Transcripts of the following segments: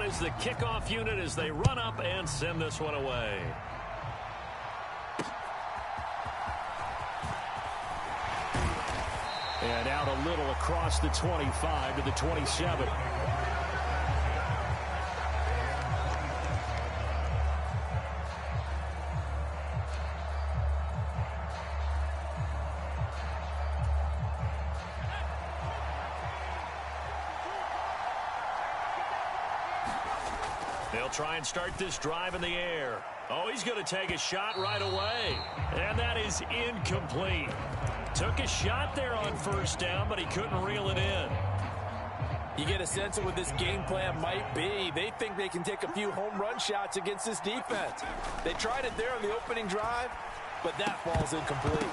is the kickoff unit as they run up and send this one away. And out a little across the 25 to the 27. They'll try and start this drive in the air. Oh, he's going to take a shot right away. And that is incomplete. Took a shot there on first down, but he couldn't reel it in. You get a sense of what this game plan might be. They think they can take a few home run shots against this defense. They tried it there on the opening drive, but that ball's incomplete.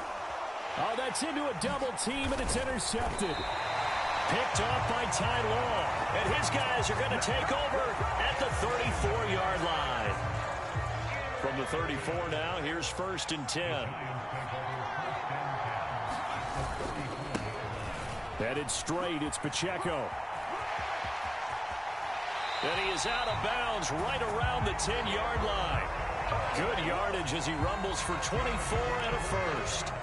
Oh, that's into a double team, and it's intercepted. Picked off by Ty Law. And his guys are going to take over at the 34-yard line. From the 34 now, here's 1st and 10. Headed straight, it's Pacheco. And he is out of bounds right around the 10-yard line. Good yardage as he rumbles for 24 and a first.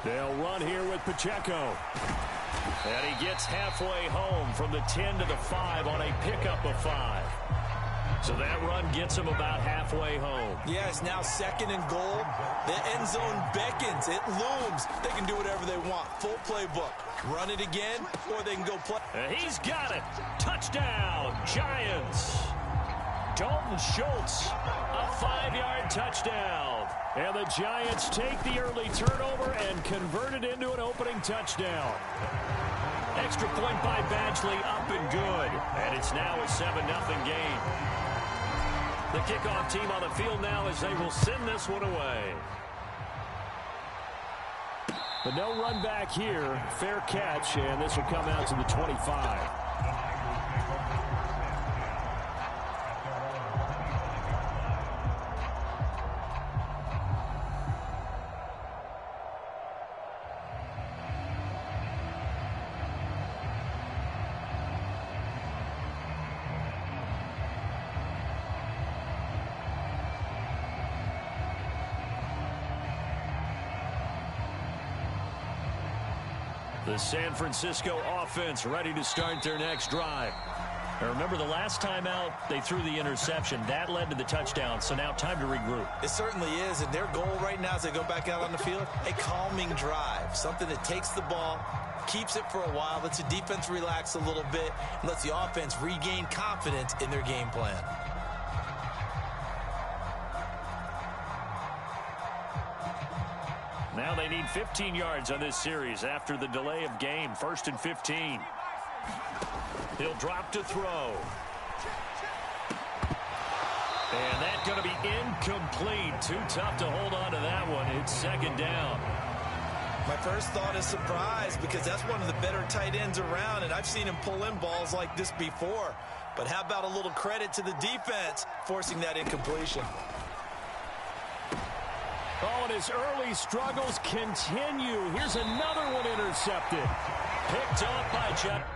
They'll run here with Pacheco. And he gets halfway home from the 10 to the 5 on a pickup of 5. So that run gets him about halfway home. Yeah, it's now 2nd and goal. The end zone beckons. It looms. They can do whatever they want. Full playbook. Run it again, or they can go play. And he's got it. Touchdown, Giants. Dalton Schultz, a 5-yard touchdown. And the Giants take the early turnover and convert it into an opening touchdown. Extra point by Badgley, up and good. And it's now a 7-0 game. The kickoff team on the field now as they will send this one away. But no run back here. Fair catch, and this will come out to the 25. The San Francisco offense ready to start their next drive. Now remember, the last time out, they threw the interception. That led to the touchdown, so now time to regroup. It certainly is, and their goal right now as they go back out on the field, a calming drive, something that takes the ball, keeps it for a while, lets the defense relax a little bit, and lets the offense regain confidence in their game plan. Now they need 15 yards on this series after the delay of game. 1st and 15. He'll drop to throw. And that's going to be incomplete. Too tough to hold on to that one. It's 2nd down. My first thought is surprise, because that's one of the better tight ends around, and I've seen him pull in balls like this before. But how about a little credit to the defense forcing that incompletion? Oh, and his early struggles continue. Here's another one intercepted. Picked off by Jeff.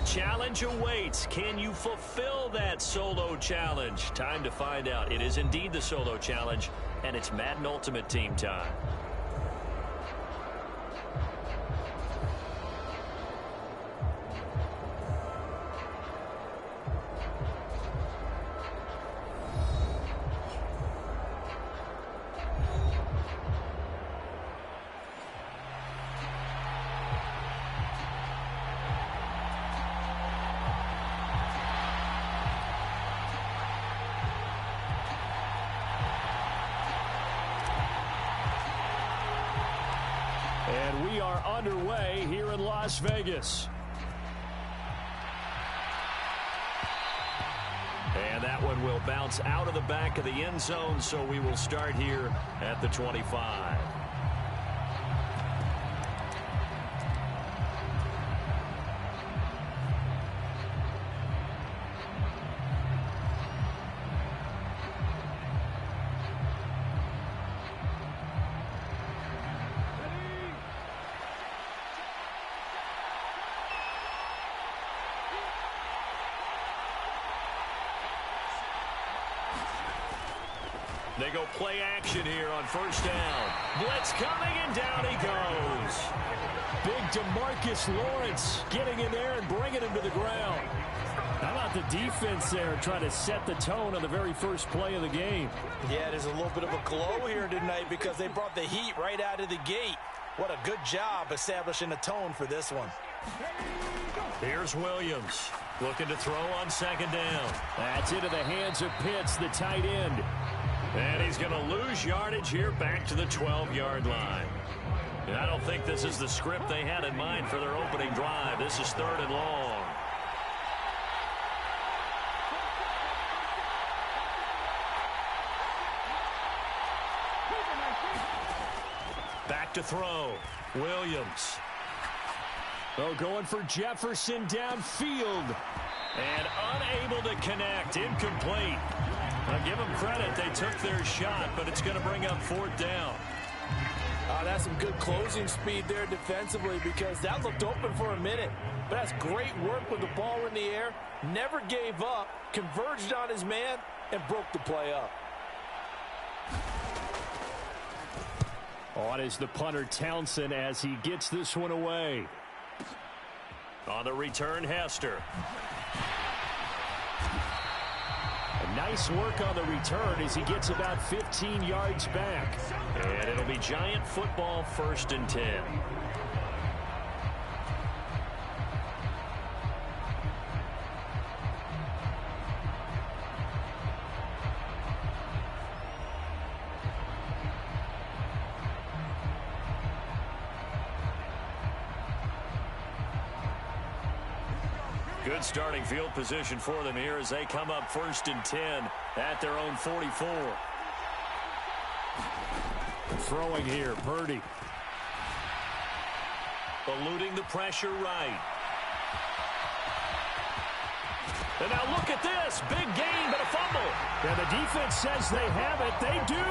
challenge awaits. Can you fulfill that solo challenge? Time to find out. It is indeed the solo challenge, and it's Madden Ultimate Team time. And we are underway here in Las Vegas. And that one will bounce out of the back of the end zone, so we will start here at the 25. They go play action here on first down. Blitz coming, and down he goes. Big DeMarcus Lawrence getting in there and bringing him to the ground. How about the defense there trying to set the tone on the very first play of the game? Yeah, there's a little bit of a glow here tonight because they brought the heat right out of the gate. What a good job establishing a tone for this one. Here's Williams looking to throw on second down. That's into the hands of Pitts, the tight end. And he's going to lose yardage here back to the 12-yard line. And I don't think this is the script they had in mind for their opening drive. This is 3rd and long. Back to throw. Williams. Oh, going for Jefferson downfield. And unable to connect. Incomplete. I'll give them credit. They took their shot, but it's going to bring up 4th down. That's some good closing speed there defensively because that looked open for a minute. But that's great work with the ball in the air. Never gave up, converged on his man, and broke the play up. On is the punter Townsend as he gets this one away. On the return, Hester. Nice work on the return as he gets about 15 yards back. And it'll be Giant football, 1st and 10. Good starting field position for them here as they come up 1st and 10 at their own 44. Throwing here, Purdy. Eluding the pressure right. And now look at this. Big gain, but a fumble. And the defense says they have it. They do.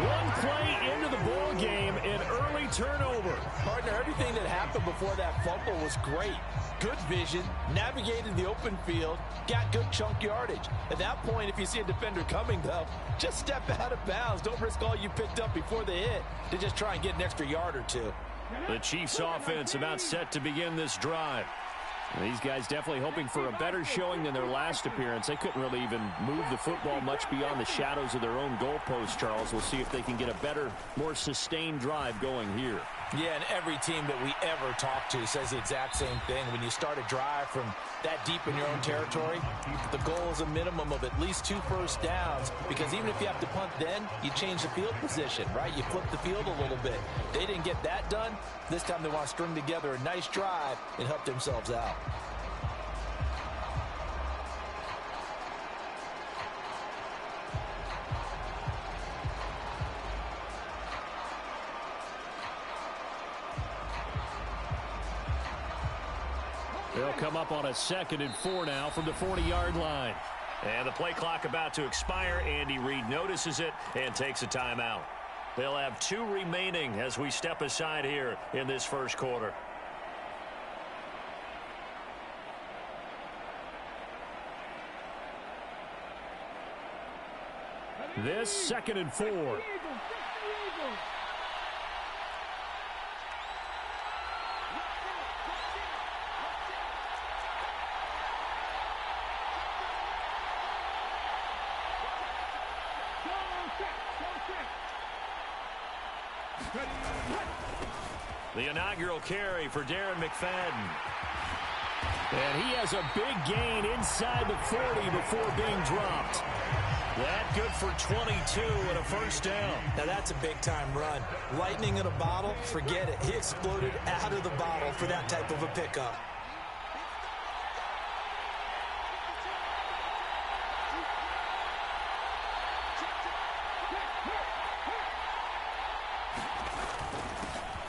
One play into the ball game, an early turnover. Partner, everything that happened before that fumble was great. Good vision, navigated the open field, got good chunk yardage. At that point, if you see a defender coming, though, just step out of bounds. Don't risk all you picked up before the hit to just try and get an extra yard or two. The Chiefs offense about set to begin this drive. These guys definitely hoping for a better showing than their last appearance. They couldn't really even move the football much beyond the shadows of their own goalpost, Charles. We'll see if they can get a better, more sustained drive going here. Yeah, and every team that we ever talk to says the exact same thing. When you start a drive from that deep in your own territory, the goal is a minimum of at least 2 first downs, because even if you have to punt then, you change the field position, right? You flip the field a little bit. They didn't get that done. This time they want to string together a nice drive and help themselves out. They'll come up on a 2nd and 4 now from the 40-yard line. And the play clock about to expire. Andy Reid notices it and takes a timeout. They'll have 2 remaining as we step aside here in this first quarter. This 2nd and 4. The inaugural carry for Darren McFadden. And he has a big gain inside the 40 before being dropped. That good for 22 and a first down. Now that's a big-time run. Lightning in a bottle, forget it. He exploded out of the bottle for that type of a pickup.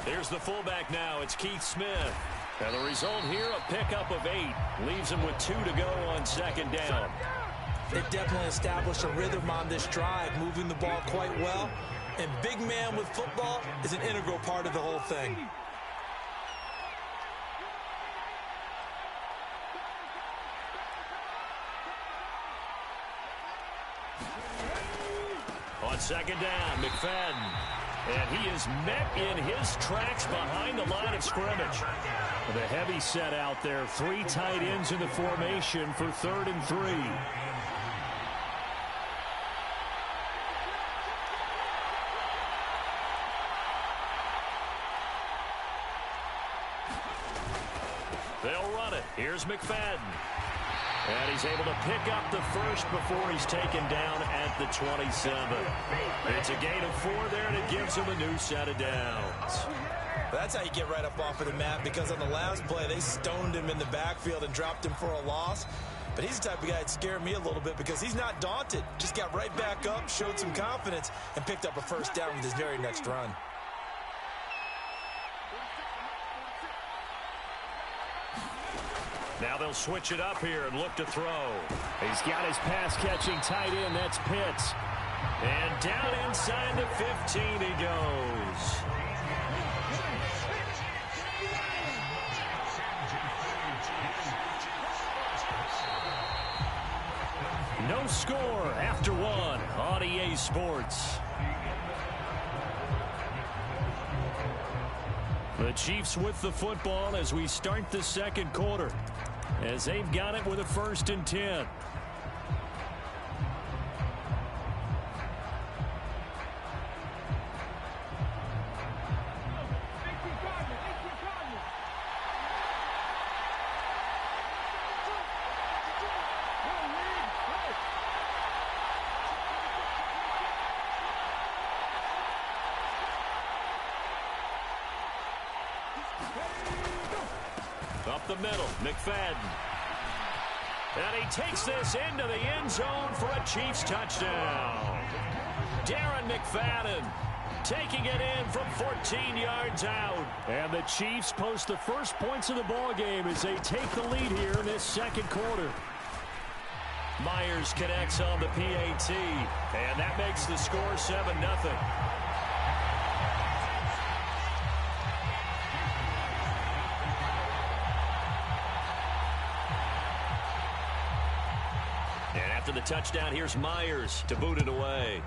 Here's the fullback now. It's Keith Smith. And the result here, a pickup of 8. Leaves him with 2 to go on 2nd down. They've definitely established a rhythm on this drive, moving the ball quite well. And big man with football is an integral part of the whole thing. On 2nd down, McFadden. And he is met in his tracks behind the line of scrimmage. The heavy set out there. 3 tight ends in the formation for 3rd and 3. They'll run it. Here's McFadden. And he's able to pick up the first before he's taken down at the 27. It's a gain of 4 there, and it gives him a new set of downs. That's how you get right up off of the mat, because on the last play, they stoned him in the backfield and dropped him for a loss. But he's the type of guy that scared me a little bit because he's not daunted. Just got right back up, showed some confidence, and picked up a first down with his very next run. Now they'll switch it up here and look to throw. He's got his pass-catching tight end. That's Pitts. And down inside the 15 he goes. No score after 1 on EA Sports. The Chiefs with the football as we start the 2nd quarter, as they've got it with a 1st and 10. Up the middle, McFadden. And he takes this into the end zone for a Chiefs touchdown. Darren McFadden taking it in from 14 yards out. And the Chiefs post the first points of the ball game as they take the lead here in this 2nd quarter. Myers connects on the PAT, and that makes the score 7-0. And after the touchdown, here's Myers to boot it away.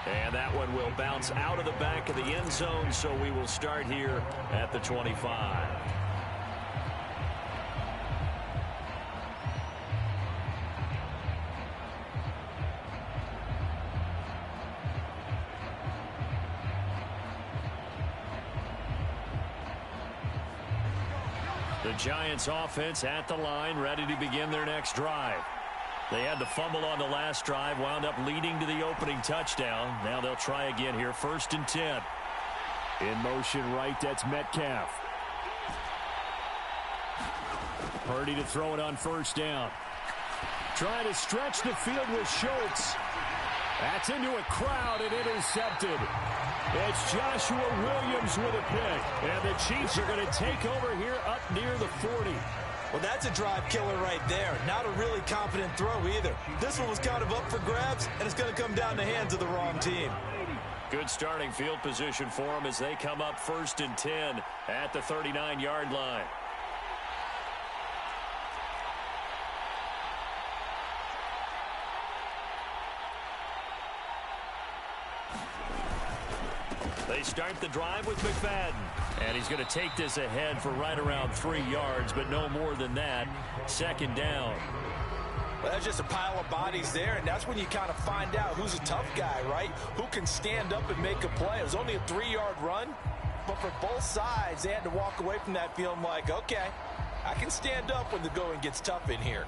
And that one will bounce out of the back of the end zone, so we will start here at the 25. The Giants offense at the line, ready to begin their next drive. They had the fumble on the last drive, wound up leading to the opening touchdown. Now they'll try again here, 1st and 10. In motion right, that's Metcalf. Purdy to throw it on 1st down. Trying to stretch the field with Schultz. That's into a crowd and intercepted. It's Joshua Williams with a pick. And the Chiefs are going to take over here up near the 40. Well, that's a drive killer right there. Not a really confident throw either. This one was kind of up for grabs, and it's going to come down the hands of the wrong team. Good starting field position for them as they come up 1st and 10 at the 39-yard line. They start the drive with McFadden. And he's going to take this ahead for right around 3 yards, but no more than that. Second down. Well, that's just a pile of bodies there, and that's when you kind of find out who's a tough guy, right? Who can stand up and make a play. It was only a 3-yard run, but for both sides, they had to walk away from that feeling like, okay, I can stand up when the going gets tough in here.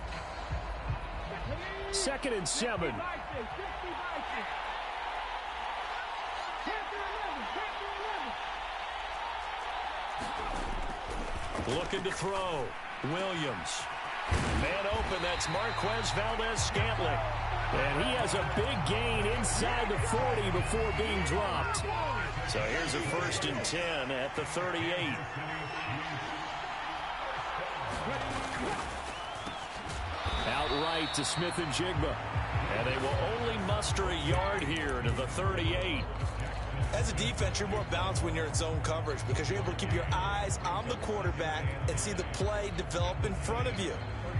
2nd and 7. Looking to throw. Williams. Man open, that's Marquez Valdez-Scantling. And he has a big gain inside the 40 before being dropped. So here's a 1st and 10 at the 38. Outright to Smith and Jigba. And they will only muster a yard here to the 38. As a defense, you're more balanced when you're in zone coverage because you're able to keep your eyes on the quarterback and see the play develop in front of you.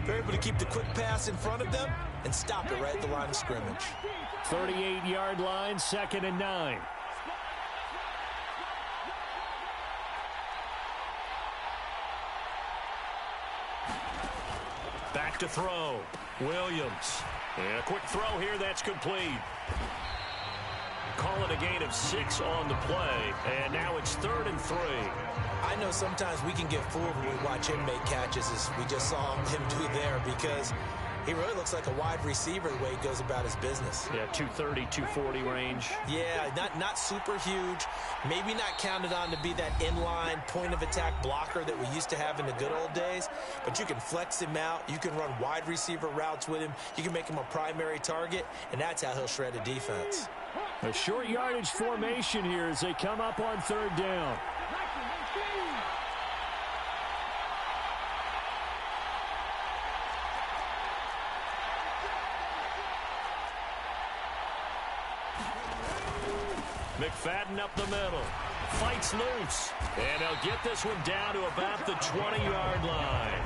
You're able to keep the quick pass in front of them and stop it right at the line of scrimmage. 38-yard line, 2nd and 9. Back to throw. Williams. And a quick throw here that's complete. Call it a gain of 6 on the play, and now it's 3rd and 3. I know sometimes we can get fooled when we watch him make catches, as we just saw him do there, because he really looks like a wide receiver the way he goes about his business. Yeah, 230, 240 range. Yeah, not super huge. Maybe not counted on to be that inline point-of-attack blocker that we used to have in the good old days, but you can flex him out. You can run wide receiver routes with him. You can make him a primary target, and that's how he'll shred a defense. A short yardage formation here as they come up on 3rd down. McFadden up the middle. Fights loose. And he'll get this one down to about the 20-yard line.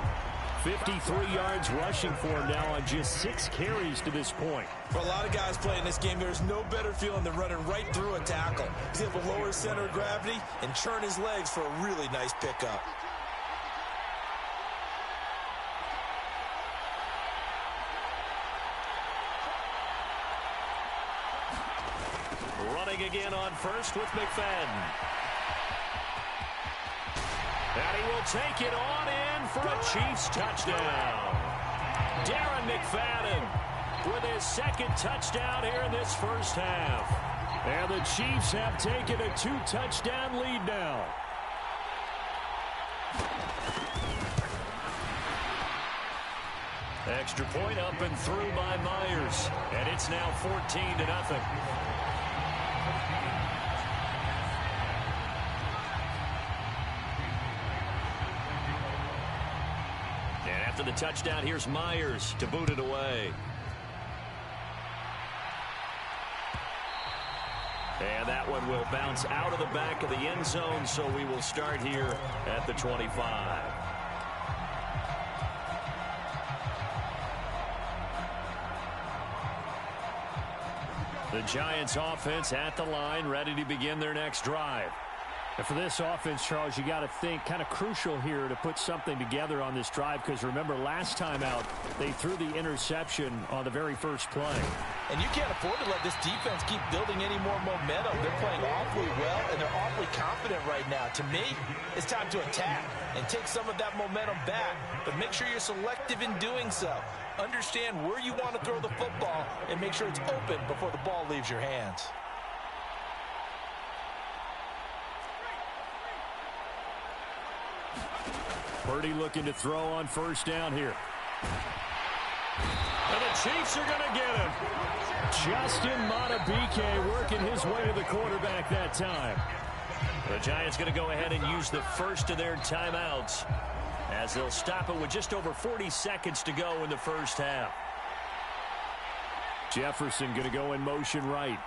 53 yards rushing for him now on just 6 carries to this point. For a lot of guys playing this game, there's no better feeling than running right through a tackle. He's able to lower his center of gravity and churn his legs for a really nice pickup. Running again on first with McFadden. And he will take it on in for a Chiefs touchdown. Darren McFadden with his 2nd touchdown here in this first half. And the Chiefs have taken a 2-touchdown lead now. Extra point up and through by Myers. And it's now 14-0. And after the touchdown, here's Myers to boot it away. And that one will bounce out of the back of the end zone, so we will start here at the 25. The Giants offense at the line, ready to begin their next drive. And for this offense, Charles, you got to think kind of crucial here to put something together on this drive, because remember last time out they threw the interception on the very first play. And you can't afford to let this defense keep building any more momentum. They're playing awfully well, and they're awfully confident right now. To me, it's time to attack and take some of that momentum back, but make sure you're selective in doing so. Understand where you want to throw the football and make sure it's open before the ball leaves your hands. Purdy looking to throw on first down here. And the Chiefs are going to get him. Justin Madubuike working his way to the quarterback that time. The Giants going to go ahead and use the first of their timeouts as they'll stop it with just over 40 seconds to go in the first half. Jefferson going to go in motion right.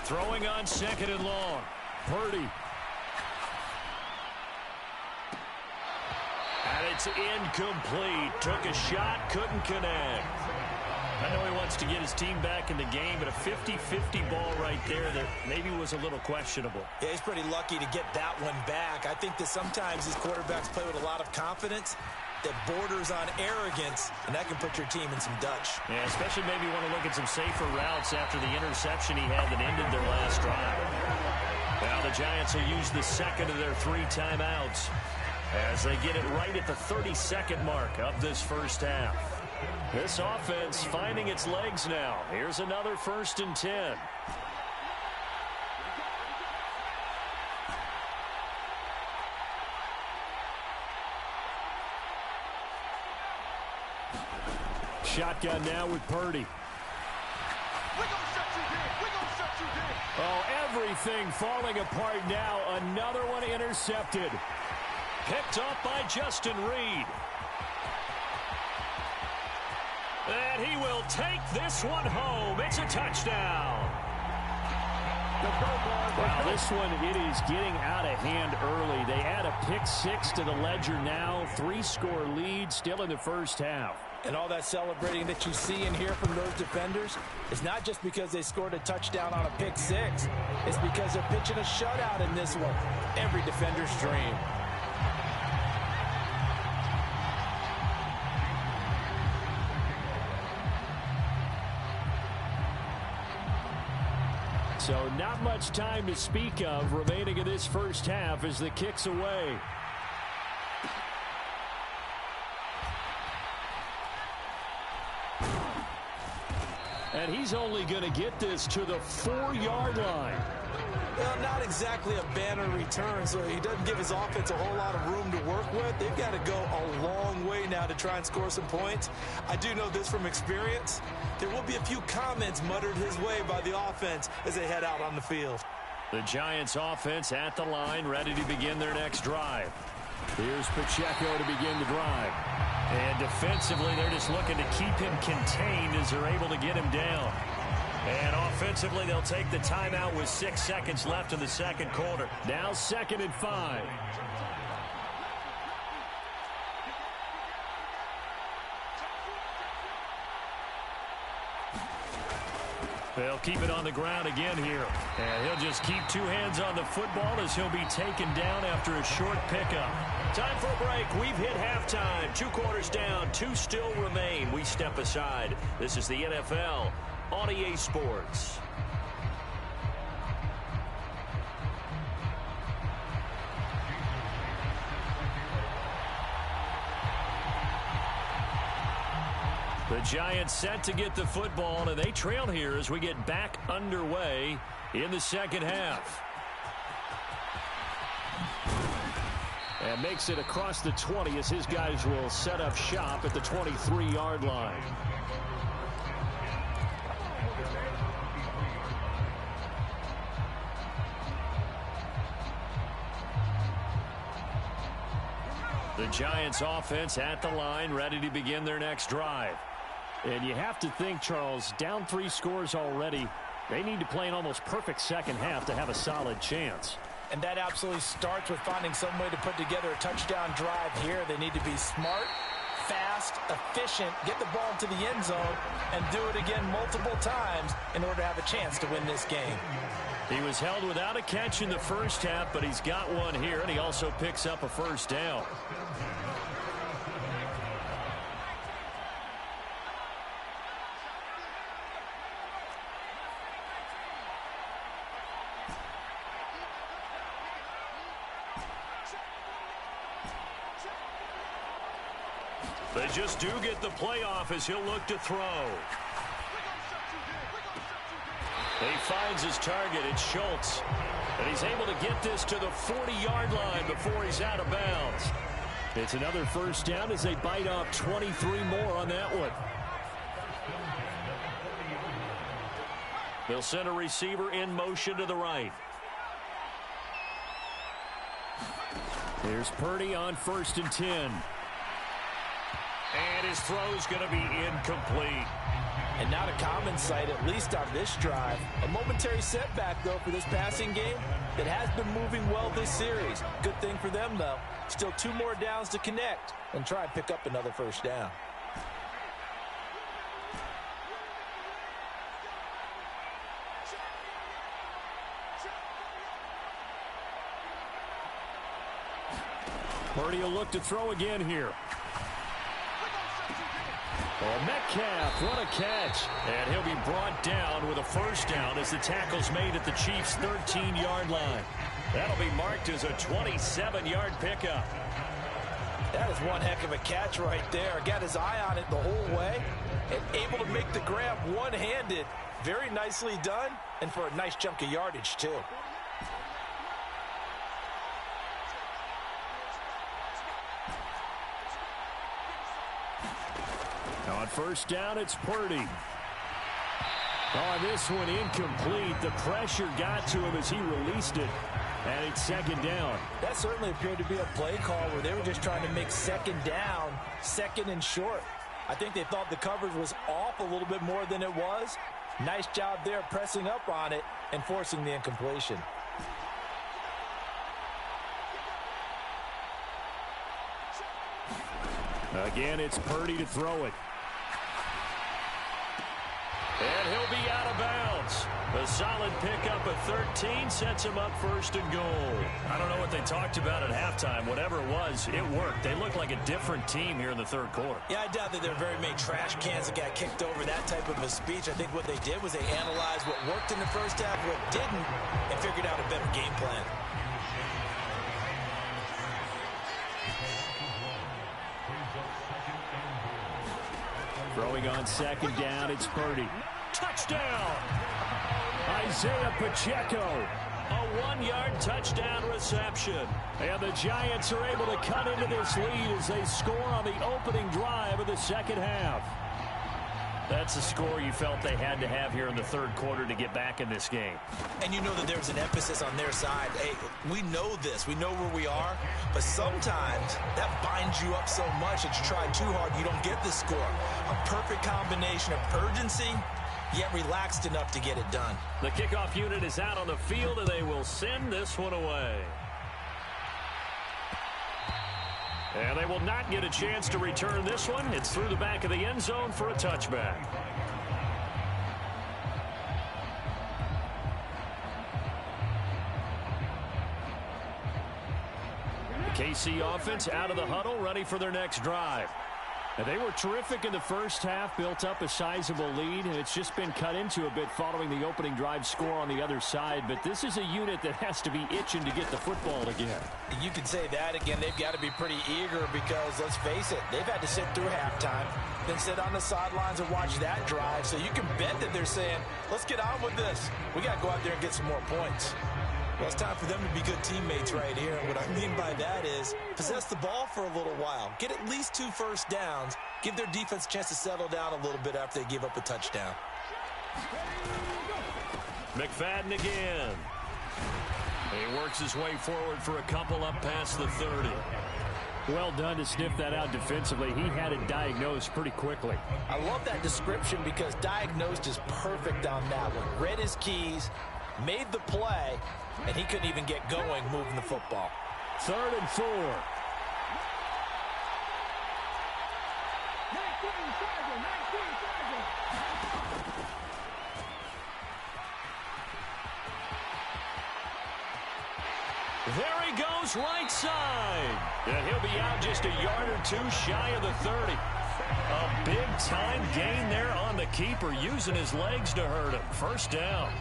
Throwing on 2nd and long. Purdy. And it It's incomplete. Took a shot, couldn't connect. I know he wants to get his team back in the game, but a 50-50 ball right there that maybe was a little questionable. Yeah, he's pretty lucky to get that one back. I think that sometimes these quarterbacks play with a lot of confidence that borders on arrogance, and that can put your team in some Dutch. Yeah, especially maybe you want to look at some safer routes after the interception he had that ended their last drive. Now the Giants will use the second of their 3 timeouts as they get it right at the 30-second mark of this first half. This offense finding its legs now. Here's another 1st and 10. Shotgun now with Purdy. Oh, everything falling apart now. Another one intercepted. Picked up by Justin Reed. And he will take this one home. It's a touchdown. Wow, this one, it is getting out of hand early. They add a pick-6 to the ledger now. 3-score lead still in the first half. And all that celebrating that you see and hear from those defenders is not just because they scored a touchdown on a pick-6. It's because they're pitching a shutout in this one. Every defender's dream. So not much time to speak of remaining in this first half as the kick's away. And he's only going to get this to the 4-yard line. Well, not exactly a banner return, so he doesn't give his offense a whole lot of room to work with. They've got to go a long way now to try and score some points. I do know this from experience. There will be a few comments muttered his way by the offense as they head out on the field. The Giants offense at the line, ready to begin their next drive. Here's Pacheco to begin the drive. And defensively, they're just looking to keep him contained as they're able to get him down. And offensively, they'll take the timeout with 6 seconds left in the second quarter. Now 2nd and 5. They'll keep it on the ground again here. And he'll just keep 2 hands on the football as he'll be taken down after a short pickup. Time for a break. We've hit halftime. 2 quarters down. 2 still remain. We step aside. This is the NFL on EA Sports. The Giants set to get the football, and they trail here as we get back underway in the second half. And makes it across the 20 as his guys will set up shop at the 23-yard line. The Giants offense at the line, ready to begin their next drive. And you have to think, Charles, down 3 scores already. They need to play an almost perfect second half to have a solid chance. And that absolutely starts with finding some way to put together a touchdown drive here. They need to be smart, fast, efficient, get the ball to the end zone, and do it again multiple times in order to have a chance to win this game. He was held without a catch in the first half, but he's got one here, and he also picks up a first down. They just do get the playoff as he'll look to throw. He finds his target. It's Schultz. And he's able to get this to the 40-yard line before he's out of bounds. It's another first down as they bite off 23 more on that one. They'll send a receiver in motion to the right. Here's Purdy on 1st and 10. And his throw's going to be incomplete. And not a common sight, at least on this drive. A momentary setback, though, for this passing game that has been moving well this series. Good thing for them, though. Still 2 more downs to connect and try and pick up another first down. Purdy will look to throw again here. Oh, Metcalf, what a catch. And he'll be brought down with a first down as the tackle's made at the Chiefs' 13-yard line. That'll be marked as a 27-yard pickup. That is one heck of a catch right there. Got his eye on it the whole way and able to make the grab one-handed. Very nicely done, and for a nice chunk of yardage, too. On first down, it's Purdy. On this one, incomplete. The pressure got to him as he released it. And it's second down. That certainly appeared to be a play call where they were just trying to make second down, second and short. I think they thought the coverage was off a little bit more than it was. Nice job there pressing up on it and forcing the incompletion. Again, it's Purdy to throw it. And he'll be out of bounds. A solid pickup of 13 sets him up first and goal. I don't know what they talked about at halftime. Whatever it was, it worked. They look like a different team here in the third quarter. Yeah, I doubt that there are very many trash cans that got kicked over, that type of a speech. I think what they did was they analyzed what worked in the first half, what didn't, and figured out a better game plan. Throwing on second down, it's Purdy. Touchdown! Isaiah Pacheco. A 1-yard touchdown reception. And the Giants are able to cut into this lead as they score on the opening drive of the second half. That's a score you felt they had to have here in the third quarter to get back in this game. And you know that there's an emphasis on their side. Hey, we know this. We know where we are. But sometimes that binds you up so much that you try too hard, you don't get the score. A perfect combination of urgency, yet relaxed enough to get it done. The kickoff unit is out on the field, and they will send this one away. And they will not get a chance to return this one. It's through the back of the end zone for a touchback. The KC offense out of the huddle, ready for their next drive. And they were terrific in the first half, built up a sizable lead, and it's just been cut into a bit following the opening drive score on the other side. But this is a unit that has to be itching to get the football again. You can say that again. They've got to be pretty eager because, let's face it, they've had to sit through halftime, then sit on the sidelines and watch that drive. So you can bet that they're saying, let's get on with this. We got to go out there and get some more points. Well, it's time for them to be good teammates right here. And what I mean by that is possess the ball for a little while. Get at least 2 first downs. Give their defense a chance to settle down a little bit after they give up a touchdown. McFadden again. He works his way forward for a couple up past the 30. Well done to sniff that out defensively. He had it diagnosed pretty quickly. I love that description because diagnosed is perfect on that one. Read his keys, made the play, and he couldn't even get going moving the football. 3rd and 4. There he goes, right side. And he'll be out just a yard or 2 shy of the 30. A big-time gain there on the keeper, using his legs to hurt him. First down.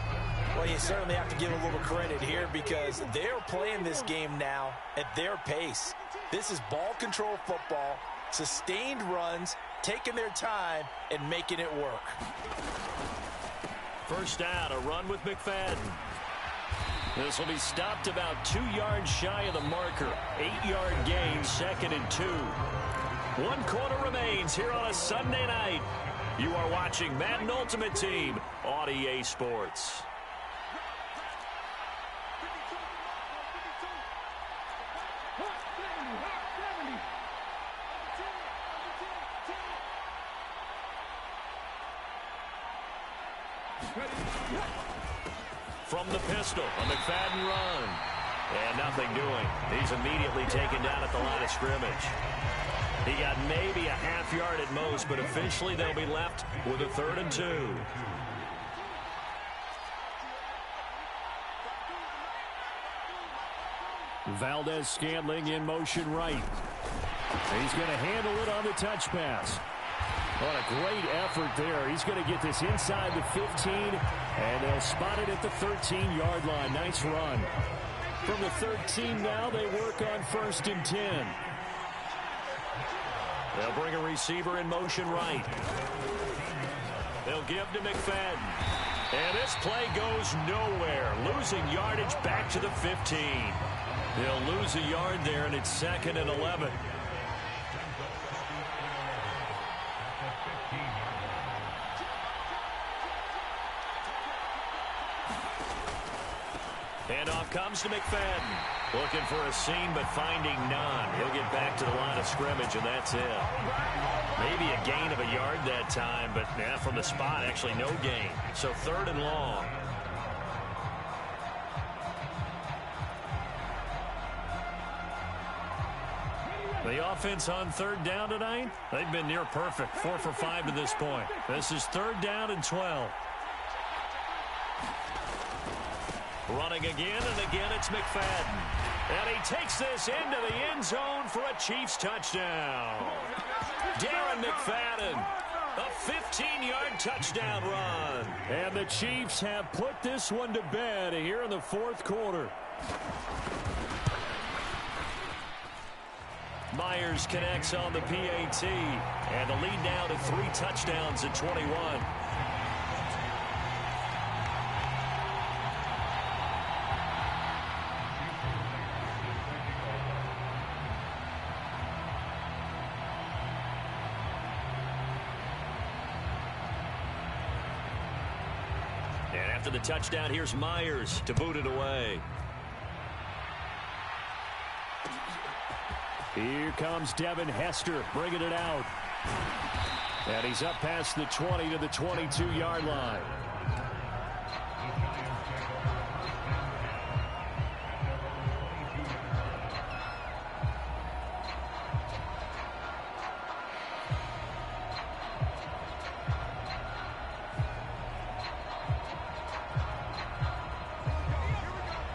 Well, you certainly have to give a little credit here because they're playing this game now at their pace. This is ball control football, sustained runs, taking their time, and making it work. First down, a run with McFadden. This will be stopped about 2 yards shy of the marker. 8-yard gain, 2nd and 2. 1 quarter remains here on a Sunday night. You are watching Madden Ultimate Team on EA Sports. From the pistol, a McFadden run. And nothing doing. He's immediately taken down at the line of scrimmage. He got maybe a half yard at most, but officially they'll be left with a 3rd and 2. Valdez-Scantling in motion right. He's going to handle it on the touch pass. What a great effort there. He's going to get this inside the 15, and they'll spot it at the 13-yard line. Nice run. From the 13 now, they work on 1st and 10. They'll bring a receiver in motion right. They'll give to McFadden. And this play goes nowhere. Losing yardage back to the 15. They'll lose a yard there, and it's 2nd and 11. Handoff comes to McFadden. Looking for a seam, but finding none. He'll get back to the line of scrimmage, and that's it. Maybe a gain of a yard that time, but from the spot, actually no gain. So 3rd and long. The offense on 3rd down tonight, they've been near perfect. 4 for 5 to this point. This is 3rd down and 12. Running again and again, it's McFadden. And he takes this into the end zone for a Chiefs touchdown. Darren McFadden, a 15-yard touchdown run. And the Chiefs have put this one to bed here in the 4th quarter. Myers connects on the PAT, and the lead now to 3 touchdowns at 21. And after the touchdown, here's Myers to boot it away. Here comes Devin Hester bringing it out. And he's up past the 20 to the 22-yard line.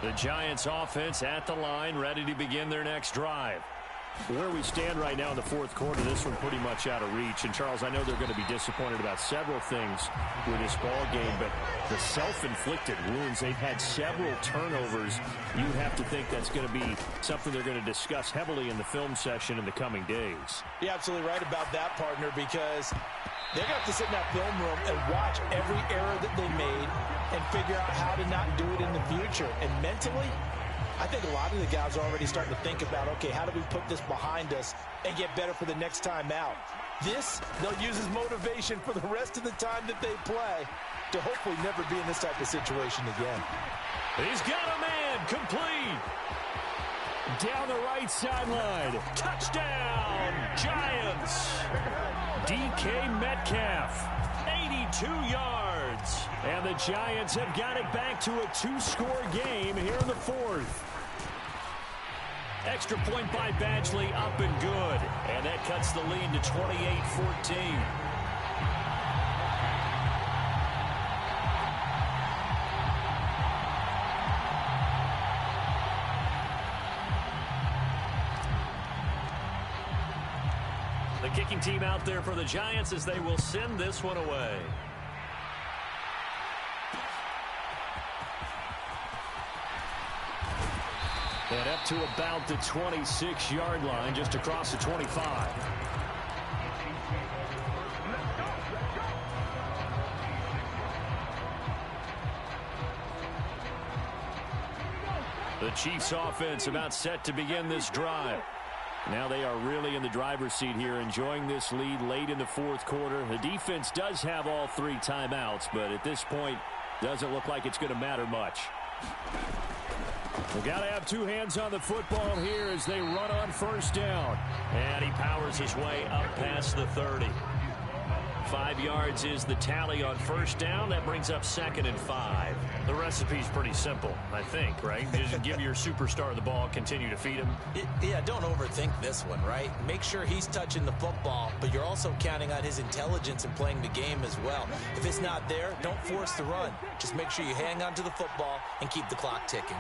The Giants offense at the line, ready to begin their next drive. Where we stand right now in the 4th quarter, this one pretty much out of reach. And, Charles, I know they're going to be disappointed about several things with this ball game, but the self-inflicted wounds, they've had several turnovers. You have to think that's going to be something they're going to discuss heavily in the film session in the coming days. You're absolutely right about that, partner, because they're going to have to sit in that film room and watch every error that they made and figure out how to not do it in the future. And mentally, I think a lot of the guys are already starting to think about, okay, how do we put this behind us and get better for the next time out? This, they'll use as motivation for the rest of the time that they play to hopefully never be in this type of situation again. He's got a man, complete. Down the right sideline. Touchdown, Giants. DK Metcalf, 82 yards. And the Giants have got it back to a 2-score game here in the 4th. Extra point by Badgley, up and good. And that cuts the lead to 28-14. The kicking team out there for the Giants as they will send this one away. And up to about the 26-yard line, just across the 25. The Chiefs offense about set to begin this drive. Now they are really in the driver's seat here, enjoying this lead late in the 4th quarter. The defense does have all 3 timeouts, but at this point, doesn't look like it's going to matter much. We've got to have 2 hands on the football here as they run on 1st down. And he powers his way up past the 30. 5 yards is the tally on first down. That brings up 2nd and 5. The recipe's pretty simple, I think, right? Just give your superstar the ball, continue to feed him. Yeah, don't overthink this one, right? Make sure he's touching the football, but you're also counting on his intelligence in playing the game as well. If it's not there, don't force the run. Just make sure you hang on to the football and keep the clock ticking.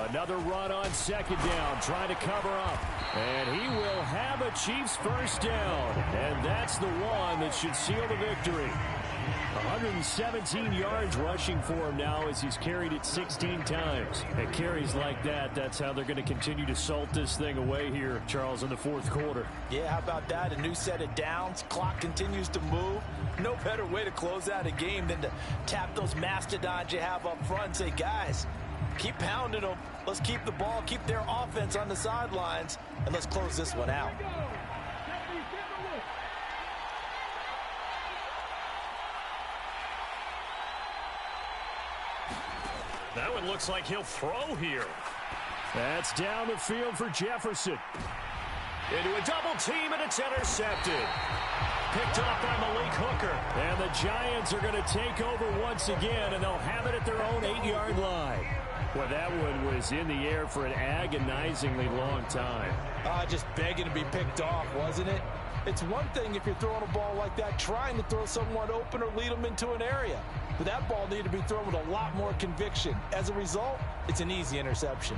Another run on 2nd down, trying to cover up. And he will have a Chiefs first down. And that's the one that should seal the victory. 117 yards rushing for him now as he's carried it 16 times. At carries like that, that's how they're going to continue to salt this thing away here, Charles, in the 4th quarter. Yeah, how about that? A new set of downs. Clock continues to move. No better way to close out a game than to tap those mastodons you have up front and say, guys, keep pounding them. Let's keep the ball, keep their offense on the sidelines, and let's close this one out. That one looks like he'll throw here. That's down the field for Jefferson. Into a double team, and it's intercepted. Picked up by Malik Hooker. And the Giants are going to take over once again, and they'll have it at their own 8-yard line. Well, that one was in the air for an agonizingly long time. Just begging to be picked off, wasn't it? It's one thing if you're throwing a ball like that, trying to throw someone open or lead them into an area. But that ball needed to be thrown with a lot more conviction. As a result, it's an easy interception.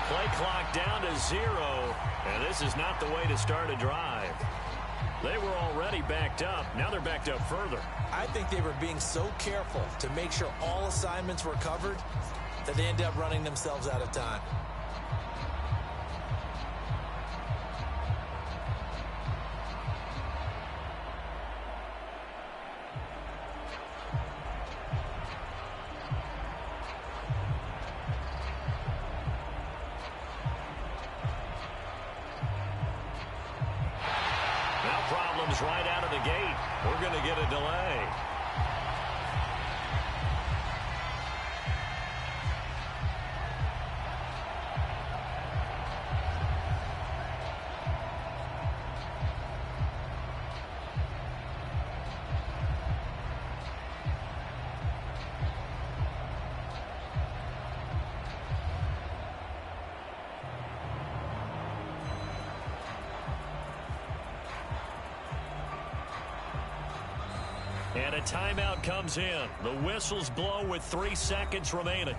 Play clock down to 0, and this is not the way to start a drive. They were already backed up. Now they're backed up further. I think they were being so careful to make sure all assignments were covered that they ended up running themselves out of time. Right out of the gate. We're going to get a delay. And a timeout comes in. The whistles blow with 3 seconds remaining.